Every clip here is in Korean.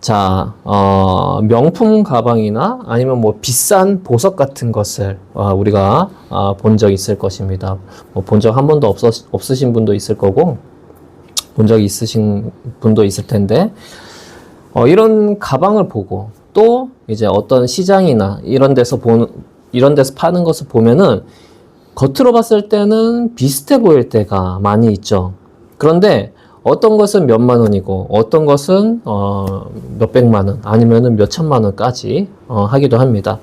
자, 명품 가방이나 아니면 뭐 비싼 보석 같은 것을 우리가 본 적 있을 것입니다. 뭐 본 적 한 번도 없으신 분도 있을 거고, 본 적이 있으신 분도 있을 텐데, 이런 가방을 보고 또 이제 어떤 시장이나 이런 데서 파는 것을 보면은 겉으로 봤을 때는 비슷해 보일 때가 많이 있죠. 그런데 어떤 것은 몇만 원이고 어떤 것은 몇백만 원 아니면은 몇천만 원까지 하기도 합니다.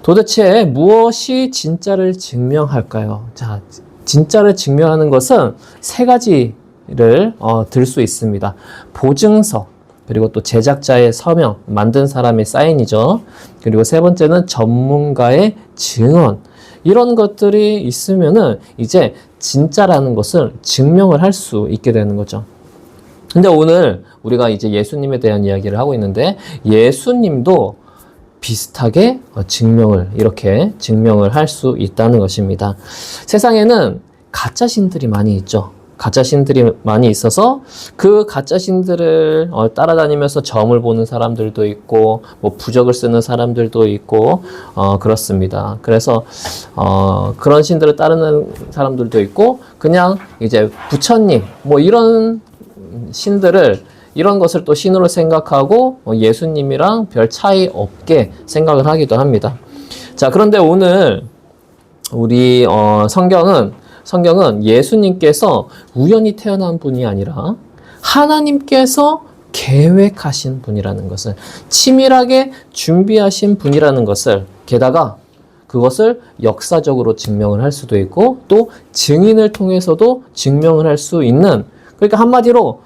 도대체 무엇이 진짜를 증명할까요? 자, 진짜를 증명하는 것은 세 가지를 들 수 있습니다. 보증서, 그리고 또 제작자의 서명, 만든 사람의 사인이죠. 그리고 세 번째는 전문가의 증언. 이런 것들이 있으면은 이제 진짜라는 것을 증명을 할 수 있게 되는 거죠. 근데 오늘 우리가 이제 예수님에 대한 이야기를 하고 있는데, 예수님도 비슷하게 이렇게 증명을 할 수 있다는 것입니다. 세상에는 가짜 신들이 많이 있죠. 가짜 신들이 많이 있어서 그 가짜 신들을 따라다니면서 점을 보는 사람들도 있고, 뭐 부적을 쓰는 사람들도 있고, 그렇습니다. 그래서 그런 신들을 따르는 사람들도 있고, 그냥 이제 부처님 뭐 이런 신들을, 이런 것을 또 신으로 생각하고 예수님이랑 별 차이 없게 생각을 하기도 합니다. 자, 그런데 오늘 우리 성경은 예수님께서 우연히 태어난 분이 아니라 하나님께서 계획하신 분이라는 것을, 치밀하게 준비하신 분이라는 것을, 게다가 그것을 역사적으로 증명을 할 수도 있고 또 증인을 통해서도 증명을 할 수 있는, 그러니까 한마디로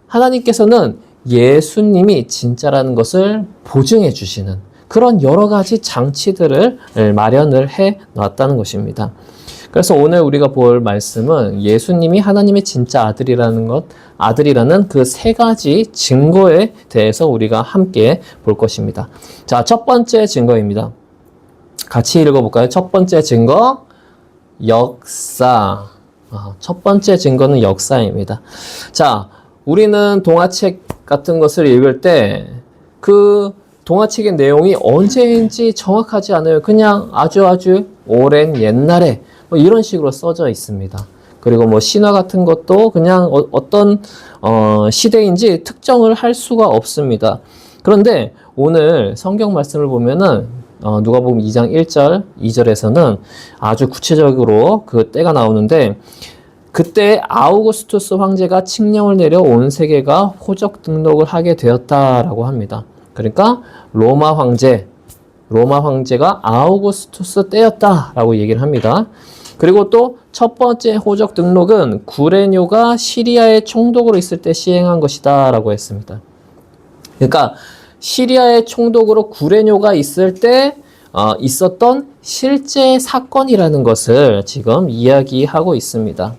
하나님께서는 예수님이 진짜라는 것을 보증해 주시는 그런 여러 가지 장치들을 마련을 해 놨다는 것입니다. 그래서 오늘 우리가 볼 말씀은 예수님이 하나님의 진짜 아들이라는 그 세 가지 증거에 대해서 우리가 함께 볼 것입니다. 자, 첫 번째 증거입니다. 같이 읽어볼까요? 첫 번째 증거, 역사. 첫 번째 증거는 역사입니다. 자, 우리는 동화책 같은 것을 읽을 때 그 동화책의 내용이 언제인지 정확하지 않아요. 그냥 아주 오랜 옛날에 뭐 이런 식으로 써져 있습니다. 그리고 뭐 신화 같은 것도 그냥 어떤 시대인지 특정을 할 수가 없습니다. 그런데 오늘 성경 말씀을 보면은 누가복음 2장 1절, 2절에서는 아주 구체적으로 그 때가 나오는데, 그때 아우구스투스 황제가 칙령을 내려 온 세계가 호적 등록을 하게 되었다라고 합니다. 그러니까 로마 황제가 아우구스투스 때였다라고 얘기를 합니다. 그리고 또 첫 번째 호적 등록은 구레뇨가 시리아의 총독으로 있을 때 시행한 것이다 라고 했습니다. 그러니까 시리아의 총독으로 구레뇨가 있을 때 있었던 실제 사건이라는 것을 지금 이야기하고 있습니다.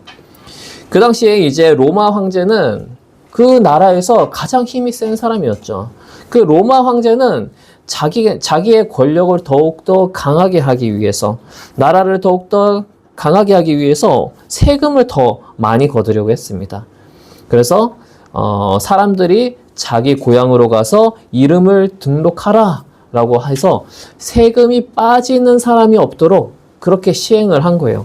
그 당시에 이제 로마 황제는 그 나라에서 가장 힘이 센 사람이었죠. 그 로마 황제는 자기의 권력을 더욱더 강하게 하기 위해서, 나라를 더욱더 강하게 하기 위해서 세금을 더 많이 거두려고 했습니다. 그래서 사람들이 자기 고향으로 가서 이름을 등록하라 라고 해서 세금이 빠지는 사람이 없도록 그렇게 시행을 한 거예요.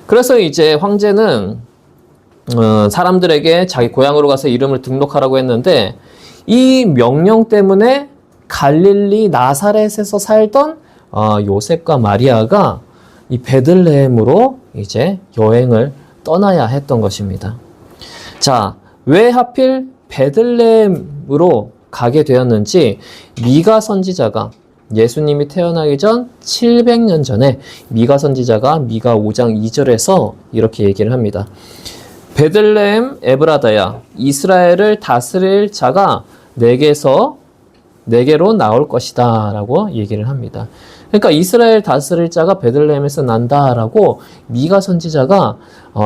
그래서 이제 황제는 사람들에게 자기 고향으로 가서 이름을 등록하라고 했는데, 이 명령 때문에 갈릴리 나사렛에서 살던 요셉과 마리아가 이 베들레헴으로 이제 여행을 떠나야 했던 것입니다. 자, 왜 하필 베들레헴으로 가게 되었는지, 미가 선지자가 예수님이 태어나기 전 700년 전에 미가 선지자가 미가 5장 2절에서 이렇게 얘기를 합니다. 베들레헴 에브라다야, 이스라엘을 다스릴 자가 내게로 나올 것이다 라고 얘기를 합니다. 그러니까 이스라엘 다스릴 자가 베들레헴에서 난다라고 미가 선지자가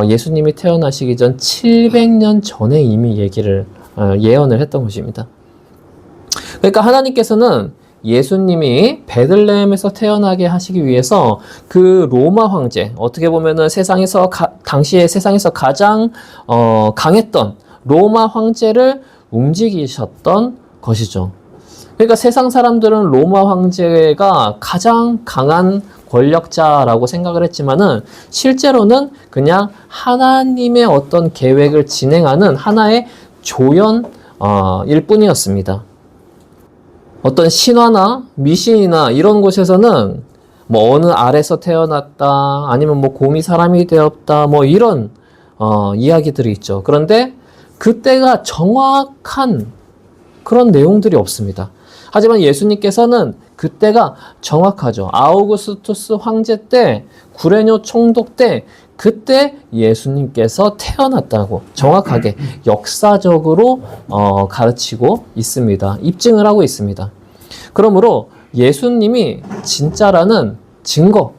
예수님이 태어나시기 전 700년 전에 이미 예언을 했던 것입니다. 그러니까 하나님께서는 예수님이 베들레헴에서 태어나게 하시기 위해서 그 로마 황제, 어떻게 보면은 당시에 세상에서 가장 강했던 로마 황제를 움직이셨던 것이죠. 그러니까 세상 사람들은 로마 황제가 가장 강한 권력자라고 생각을 했지만은 실제로는 그냥 하나님의 어떤 계획을 진행하는 하나의 조연일 뿐이었습니다. 어떤 신화나 미신이나 이런 곳에서는 뭐 어느 알에서 태어났다, 아니면 뭐 곰이 사람이 되었다, 뭐 이런 이야기들이 있죠. 그런데 그때가 정확한 그런 내용들이 없습니다. 하지만 예수님께서는 그때가 정확하죠. 아우구스투스 황제 때, 구레뇨 총독 때, 그때 예수님께서 태어났다고 정확하게 역사적으로 가르치고 있습니다. 입증을 하고 있습니다. 그러므로 예수님이 진짜라는 증거,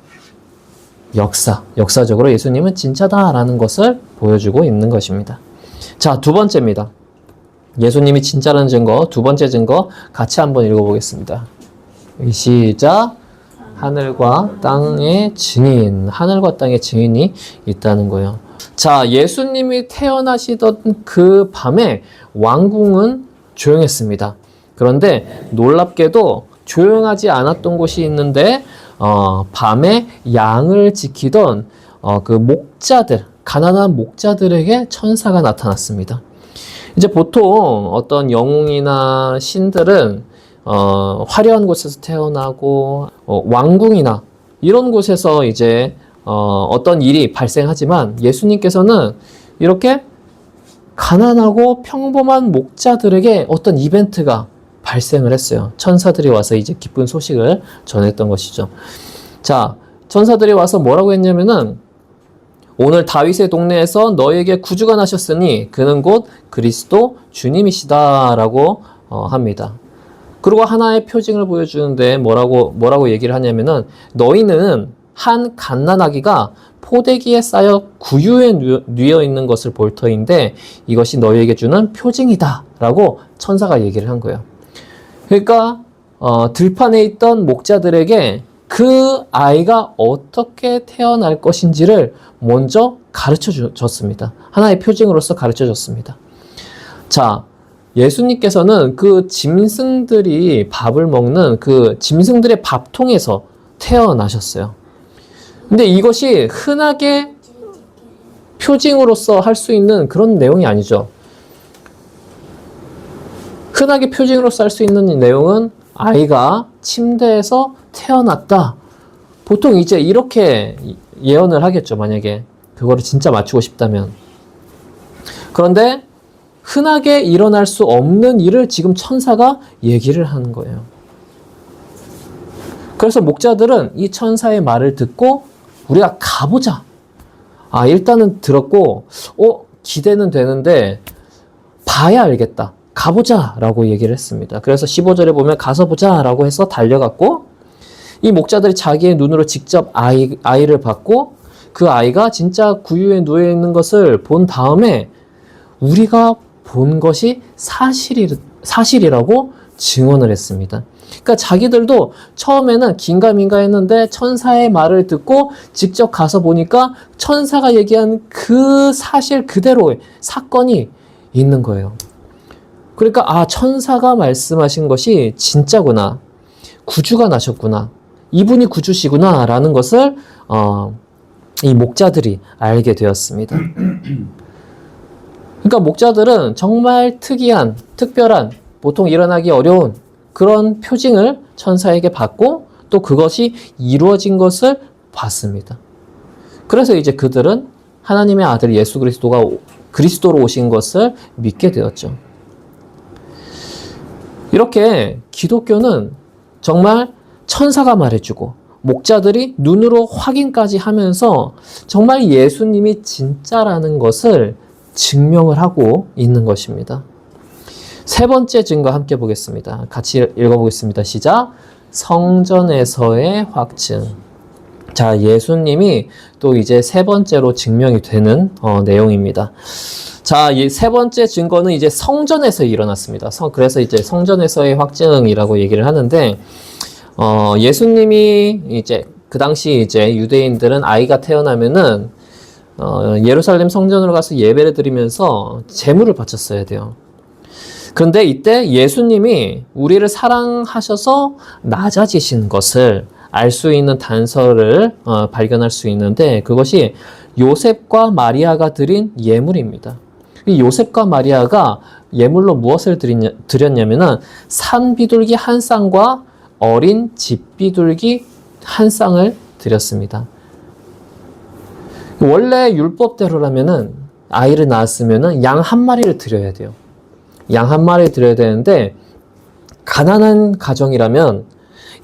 역사적으로 예수님은 진짜다라는 것을 보여주고 있는 것입니다. 자, 두 번째입니다. 예수님이 진짜라는 증거, 두 번째 증거 같이 한번 읽어보겠습니다. 시작. 하늘과 땅의 증인, 하늘과 땅의 증인이 있다는 거예요. 자, 예수님이 태어나시던 그 밤에 왕궁은 조용했습니다. 그런데 놀랍게도 조용하지 않았던 곳이 있는데 밤에 양을 지키던 그 목자들, 가난한 목자들에게 천사가 나타났습니다. 이제 보통 어떤 영웅이나 신들은 화려한 곳에서 태어나고 왕궁이나 이런 곳에서 이제 어떤 일이 발생하지만 예수님께서는 이렇게 가난하고 평범한 목자들에게 어떤 이벤트가 발생을 했어요. 천사들이 와서 이제 기쁜 소식을 전했던 것이죠. 자, 천사들이 와서 뭐라고 했냐면은 오늘 다윗의 동네에서 너에게 구주가 나셨으니 그는 곧 그리스도 주님이시다라고 합니다. 그리고 하나의 표징을 보여주는데 뭐라고 얘기를 하냐면은 너희는 한 갓난아기가 포대기에 쌓여 구유에 뉘어 있는 것을 볼 터인데 이것이 너희에게 주는 표징이다라고 천사가 얘기를 한 거예요. 그러니까 들판에 있던 목자들에게 그 아이가 어떻게 태어날 것인지를 먼저 가르쳐 줬습니다. 하나의 표징으로서 가르쳐 줬습니다. 자, 예수님께서는 그 짐승들이 밥을 먹는 그 짐승들의 밥통에서 태어나셨어요. 근데 이것이 흔하게 표징으로서 할 수 있는 그런 내용이 아니죠. 흔하게 표징으로서 할 수 있는 내용은 아이가 침대에서 태어났다. 보통 이제 이렇게 예언을 하겠죠. 만약에 그거를 진짜 맞추고 싶다면. 그런데 흔하게 일어날 수 없는 일을 지금 천사가 얘기를 하는 거예요. 그래서 목자들은 이 천사의 말을 듣고 우리가 가보자. 일단은 들었고 기대는 되는데 봐야 알겠다. 가보자 라고 얘기를 했습니다. 그래서 15절에 보면 가서 보자 라고 해서 달려갔고 이 목자들이 자기의 눈으로 직접 아이를 봤고 그 아이가 진짜 구유에 누워 있는 것을 본 다음에 우리가 본 것이 사실이라고 증언을 했습니다. 그러니까 자기들도 처음에는 긴가민가 했는데 천사의 말을 듣고 직접 가서 보니까 천사가 얘기한 그 사실 그대로의 사건이 있는 거예요. 그러니까 천사가 말씀하신 것이 진짜구나. 구주가 나셨구나. 이분이 구주시구나 라는 것을 이 목자들이 알게 되었습니다. 그러니까 목자들은 정말 특별한, 보통 일어나기 어려운 그런 표징을 천사에게 받고 또 그것이 이루어진 것을 봤습니다. 그래서 이제 그들은 하나님의 아들 예수 그리스도가 그리스도로 오신 것을 믿게 되었죠. 이렇게 기독교는 정말 천사가 말해주고 목자들이 눈으로 확인까지 하면서 정말 예수님이 진짜라는 것을 증명을 하고 있는 것입니다. 세 번째 증거 함께 보겠습니다. 같이 읽어보겠습니다. 시작. 성전에서의 확증. 자, 예수님이 또 이제 세 번째로 증명이 되는 내용입니다. 자, 이 세 번째 증거는 이제 성전에서 일어났습니다. 그래서 이제 성전에서의 확증이라고 얘기를 하는데, 예수님이 이제 그 당시 이제 유대인들은 아이가 태어나면은 예루살렘 성전으로 가서 예배를 드리면서 제물을 바쳤어야 돼요. 그런데 이때 예수님이 우리를 사랑하셔서 낮아지신 것을 알 수 있는 단서를 발견할 수 있는데, 그것이 요셉과 마리아가 드린 예물입니다. 이 요셉과 마리아가 예물로 무엇을 드렸냐면은 산비둘기 한 쌍과 어린 집비둘기 한 쌍을 드렸습니다. 원래 율법대로라면은 아이를 낳았으면은 양 한 마리를 드려야 돼요. 양 한 마리를 드려야 되는데, 가난한 가정이라면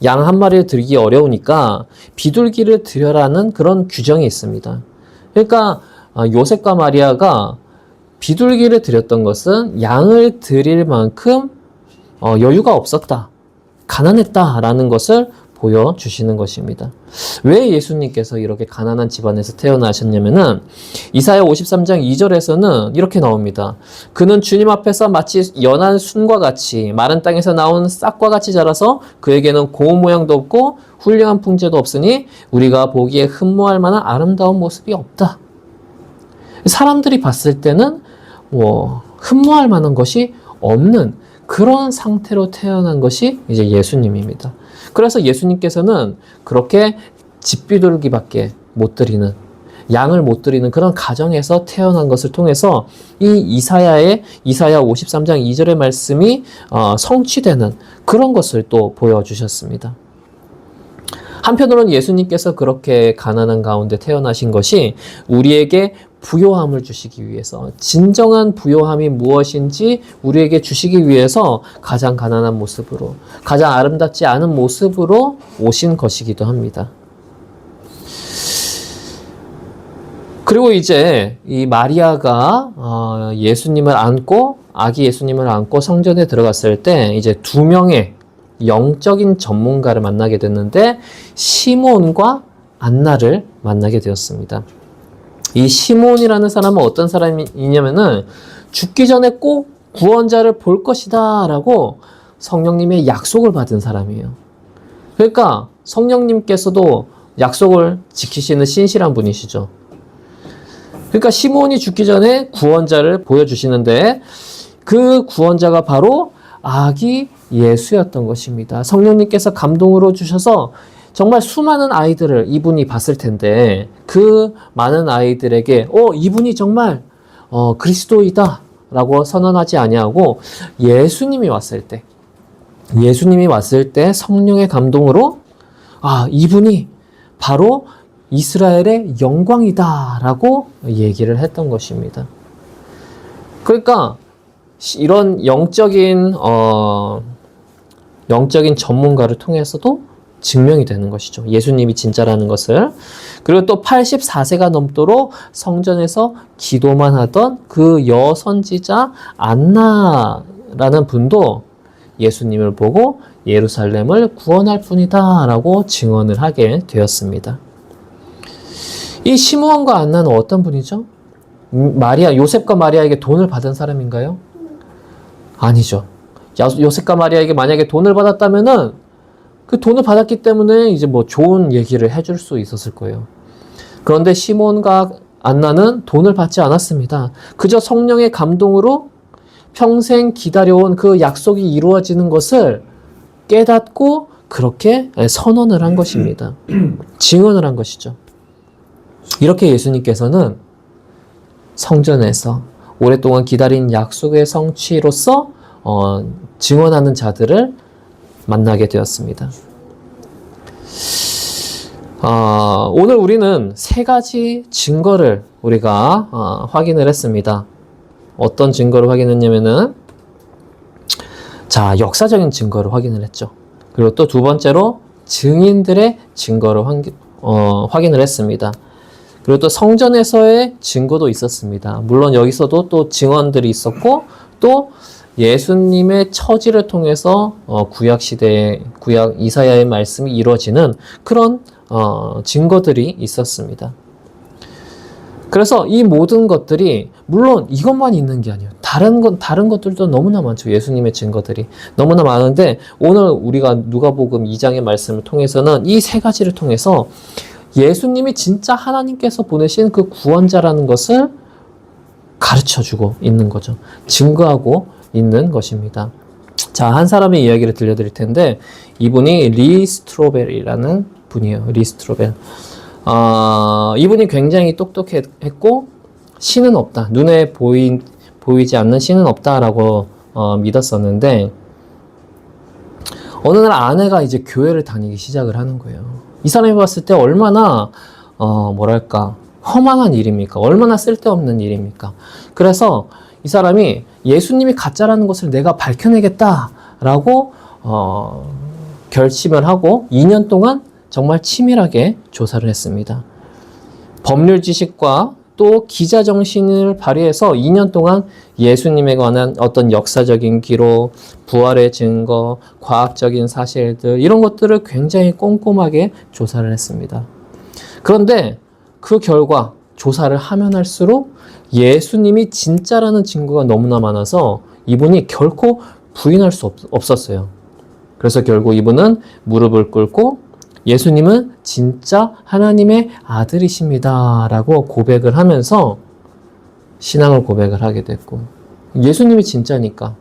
양 한 마리를 드리기 어려우니까 비둘기를 드려라는 그런 규정이 있습니다. 그러니까 요셉과 마리아가 비둘기를 드렸던 것은 양을 드릴 만큼 여유가 없었다, 가난했다라는 것을 보여주시는 것입니다. 왜 예수님께서 이렇게 가난한 집안에서 태어나셨냐면은 이사야 53장 2절에서는 이렇게 나옵니다. 그는 주님 앞에서 마치 연한 순과 같이 마른 땅에서 나온 싹과 같이 자라서 그에게는 고운 모양도 없고 훌륭한 풍제도 없으니 우리가 보기에 흠모할 만한 아름다운 모습이 없다. 사람들이 봤을 때는 흠모할 만한 것이 없는 그런 상태로 태어난 것이 이제 예수님입니다. 그래서 예수님께서는 그렇게 집비둘기밖에 못 드리는, 양을 못 드리는 그런 가정에서 태어난 것을 통해서 이 이사야 53장 2절의 말씀이 성취되는 그런 것을 또 보여주셨습니다. 한편으로는 예수님께서 그렇게 가난한 가운데 태어나신 것이 우리에게 부요함을 주시기 위해서, 진정한 부요함이 무엇인지 우리에게 주시기 위해서 가장 가난한 모습으로, 가장 아름답지 않은 모습으로 오신 것이기도 합니다. 그리고 이제 이 마리아가 예수님을 안고, 아기 예수님을 안고 성전에 들어갔을 때 이제 두 명의 영적인 전문가를 만나게 됐는데, 시몬과 안나를 만나게 되었습니다. 이 시몬이라는 사람은 어떤 사람이냐면은 죽기 전에 꼭 구원자를 볼 것이다 라고 성령님의 약속을 받은 사람이에요. 그러니까 성령님께서도 약속을 지키시는 신실한 분이시죠. 그러니까 시몬이 죽기 전에 구원자를 보여주시는데, 그 구원자가 바로 아기 예수였던 것입니다. 성령님께서 감동으로 주셔서 정말 수많은 아이들을 이분이 봤을 텐데, 그 많은 아이들에게 이분이 정말 그리스도이다 라고 선언하지 아니하고 예수님이 왔을 때 성령의 감동으로 이분이 바로 이스라엘의 영광이다 라고 얘기를 했던 것입니다. 그러니까 이런 영적인 전문가를 통해서도 증명이 되는 것이죠. 예수님이 진짜라는 것을. 그리고 또 84세가 넘도록 성전에서 기도만 하던 그 여선지자 안나라는 분도 예수님을 보고 예루살렘을 구원할 뿐이다 라고 증언을 하게 되었습니다. 이 시므온과 안나는 어떤 분이죠? 요셉과 마리아에게 돈을 받은 사람인가요? 아니죠. 요셉과 마리아에게 만약에 돈을 받았다면은 그 돈을 받았기 때문에 이제 좋은 얘기를 해줄 수 있었을 거예요. 그런데 시몬과 안나는 돈을 받지 않았습니다. 그저 성령의 감동으로 평생 기다려온 그 약속이 이루어지는 것을 깨닫고 그렇게 선언을 한 것입니다. 증언을 한 것이죠. 이렇게 예수님께서는 성전에서 오랫동안 기다린 약속의 성취로서 증언하는 자들을 만나게 되었습니다. 오늘 우리는 세 가지 증거를 우리가 확인을 했습니다. 어떤 증거를 확인했냐면은, 역사적인 증거를 확인을 했죠. 그리고 또 두 번째로 증인들의 증거를 확인을 했습니다. 그리고 또 성전에서의 증거도 있었습니다. 물론 여기서도 또 증언들이 있었고, 또 예수님의 처지를 통해서 구약 이사야의 말씀이 이루어지는 그런 증거들이 있었습니다. 그래서 이 모든 것들이 물론 이것만 있는 게 아니에요. 다른 것들도 너무나 많죠. 예수님의 증거들이 너무나 많은데, 오늘 우리가 누가복음 2장의 말씀을 통해서는 이 세 가지를 통해서 예수님이 진짜 하나님께서 보내신 그 구원자라는 것을 가르쳐주고 있는 거죠. 증거하고 있는 것입니다. 자, 한 사람의 이야기를 들려드릴 텐데, 이분이 리 스트로벨이라는 분이에요. 리 스트로벨. 이분이 굉장히 똑똑했고, 신은 없다. 눈에 보이지 않는 신은 없다라고 믿었었는데, 어느 날 아내가 이제 교회를 다니기 시작을 하는 거예요. 이 사람이 봤을 때 얼마나, 험한한 일입니까? 얼마나 쓸데없는 일입니까? 그래서 이 사람이 예수님이 가짜라는 것을 내가 밝혀내겠다라고 결심을 하고 2년 동안 정말 치밀하게 조사를 했습니다. 법률 지식과 또 기자 정신을 발휘해서 2년 동안 예수님에 관한 어떤 역사적인 기록, 부활의 증거, 과학적인 사실들 이런 것들을 굉장히 꼼꼼하게 조사를 했습니다. 그런데 그 결과 조사를 하면 할수록 예수님이 진짜라는 증거가 너무나 많아서 이분이 결코 부인할 수 없었어요. 그래서 결국 이분은 무릎을 꿇고 예수님은 진짜 하나님의 아들이십니다 라고 고백을 하면서 신앙을 고백을 하게 됐고, 예수님이 진짜니까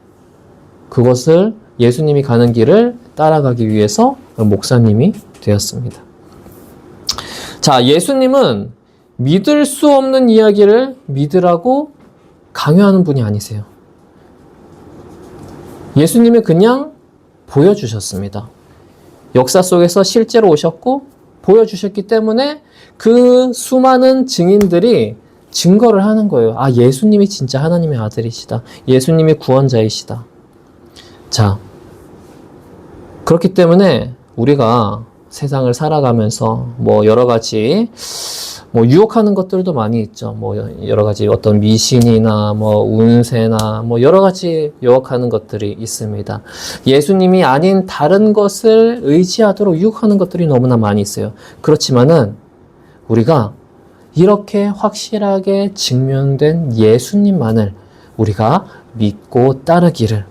그것을 예수님이 가는 길을 따라가기 위해서 목사님이 되었습니다. 자, 예수님은 믿을 수 없는 이야기를 믿으라고 강요하는 분이 아니세요. 예수님이 그냥 보여주셨습니다. 역사 속에서 실제로 오셨고 보여주셨기 때문에 그 수많은 증인들이 증거를 하는 거예요. 아, 예수님이 진짜 하나님의 아들이시다. 예수님이 구원자이시다. 자, 그렇기 때문에 우리가 세상을 살아가면서 여러 가지 유혹하는 것들도 많이 있죠. 여러 가지 어떤 미신이나 운세나 여러 가지 유혹하는 것들이 있습니다. 예수님이 아닌 다른 것을 의지하도록 유혹하는 것들이 너무나 많이 있어요. 그렇지만은 우리가 이렇게 확실하게 증명된 예수님만을 우리가 믿고 따르기를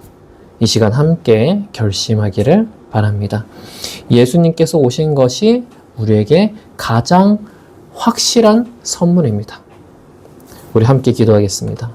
이 시간 함께 결심하기를 바랍니다. 예수님께서 오신 것이 우리에게 가장 확실한 선물입니다. 우리 함께 기도하겠습니다.